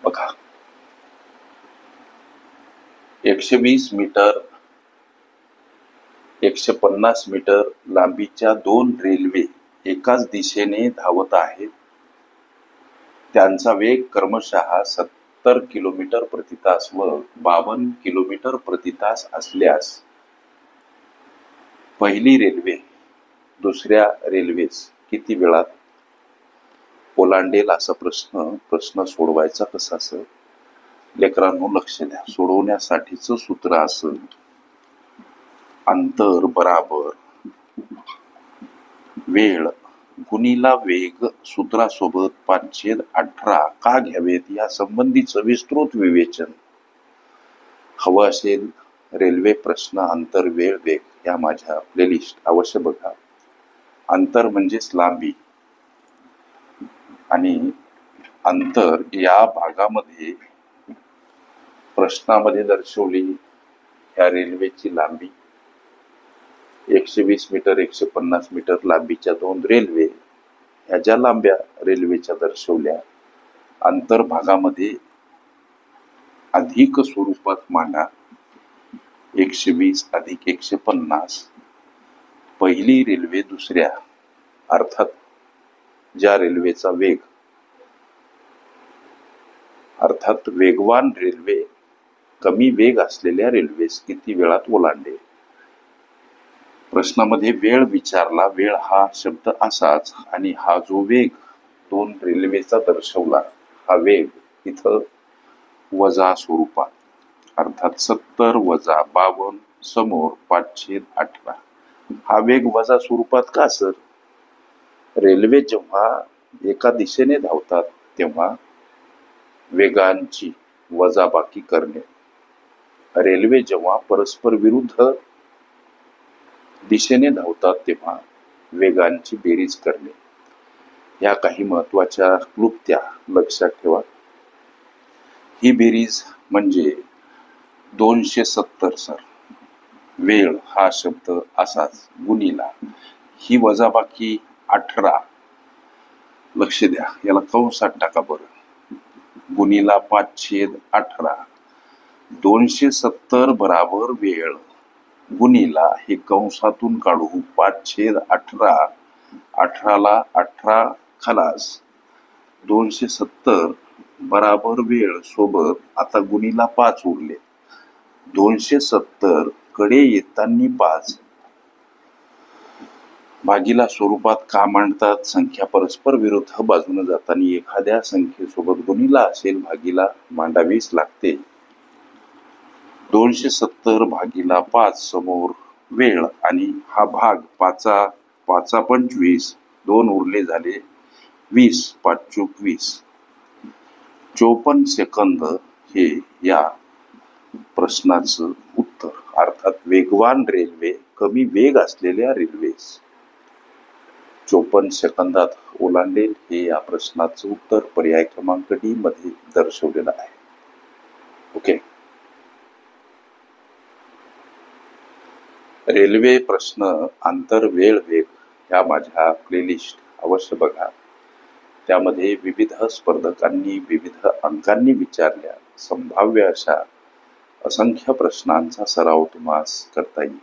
बघा, 120 metre 150 metre लांबीच्या दोन रेल्वे एकाच दिशेने धावत आहेत. त्यांचा वेग क्रमशः 70 किलोमीटर प्रति तास व 52 किलोमीटर प्रति तास असल्यास पहिली रेल्वे दुसऱ्या रेल्वेस किती वेळात ओलांडेल असा प्रश्न सोडवायचा कसा असेल? लेकरांनो लक्ष द्या. सोडवण्यासाठीचं सूत्र असेल अंतर बराबर वेळ गुणिला वेग. सूत्रासोबत 5/18 का घ्यावेत या संबंधीचं विस्तृत विवेचन हवं असेल रेल्वे प्रश्न अंतर वेळ वेग या माझ्या प्लेलिस्ट अवश्य बघा. अंतर म्हणजेच लांबी आणि अंतर या भागामध्ये प्रश्नामध्ये दर्शवली ह्या रेल्वेची लांबी 120 मीटर 150 मीटर लांबीच्या दोन रेल्वे ह्या ज्या लांब्या रेल्वेच्या दर्शवल्या अंतर भागामध्ये अधिक स्वरूपात मांडा. 120 अधिक 150 पहिली रेल्वे दुसऱ्या अर्थात ज्या रेल्वेचा वेग अर्थात वेगवान रेल्वे कमी वेग असलेल्या रेल्वेस किती वेळात ओलांडेल. प्रश्नामध्ये वेळ विचारला. वेळ हा शब्द असाच आणि हा जो वेग दोन रेल्वेचा दर्शवला हा वेग इथं वजा स्वरूपात अर्थात 70 वजा 52 समोर 5/18 हा वेग वजा स्वरूपात का सर? रेल्वे जेव्हा एका दिशेने धावतात तेव्हा वेगांची वजाबाकी करणे, रेल्वे जेव्हा परस्पर विरुद्ध दिशेने धावतात तेव्हा वेगांची बेरीज करणे. या काही महत्वाच्या क्लुप्त्या लक्षात ठेवा. ही बेरीज म्हणजे 270 सर. वेळ हा शब्द असाच गुणिला ही वजाबाकी 18 लक्ष द्या याला कंसात टाका बरं गुणिला 5/18 270 बराबर वेळ गुणिला हे कंसातून काढू 5/18 18 ला 18 खलास 270 बराबर वेळ सोबत आता गुणिला 5 उरले. 270 कडे येताना 5 भागीला स्वरूपात का मांडतात? संख्या परस्पर विरुद्ध बाजूने जाताना एखाद्या संख्येसोबत गुणिला असेल भागीला मांडावीच लागते. 270 भागीला 5 समोर वेळ आणि हा भाग 5/25 2 उरले झाले 20 5×20 54 सेकंद हे या प्रश्नाचं उत्तर. अर्थात वेगवान रेल्वे कमी वेग असलेल्या रेल्वेस 54 सेकंदात ओलांडेल हे या प्रश्नाचं उत्तर पर्याय क्रमांक डी मध्ये दर्शवलेलं आहे. ओके. रेल्वे प्रश्न अंतर वेळ वेग ह्या माझ्या प्लेलिस्ट अवश्य बघा. त्यामध्ये विविध स्पर्धकांनी विविध अंकांनी विचारल्या संभाव्य अशा असंख्य प्रश्नांचा सराव तुम्हास करता येईल.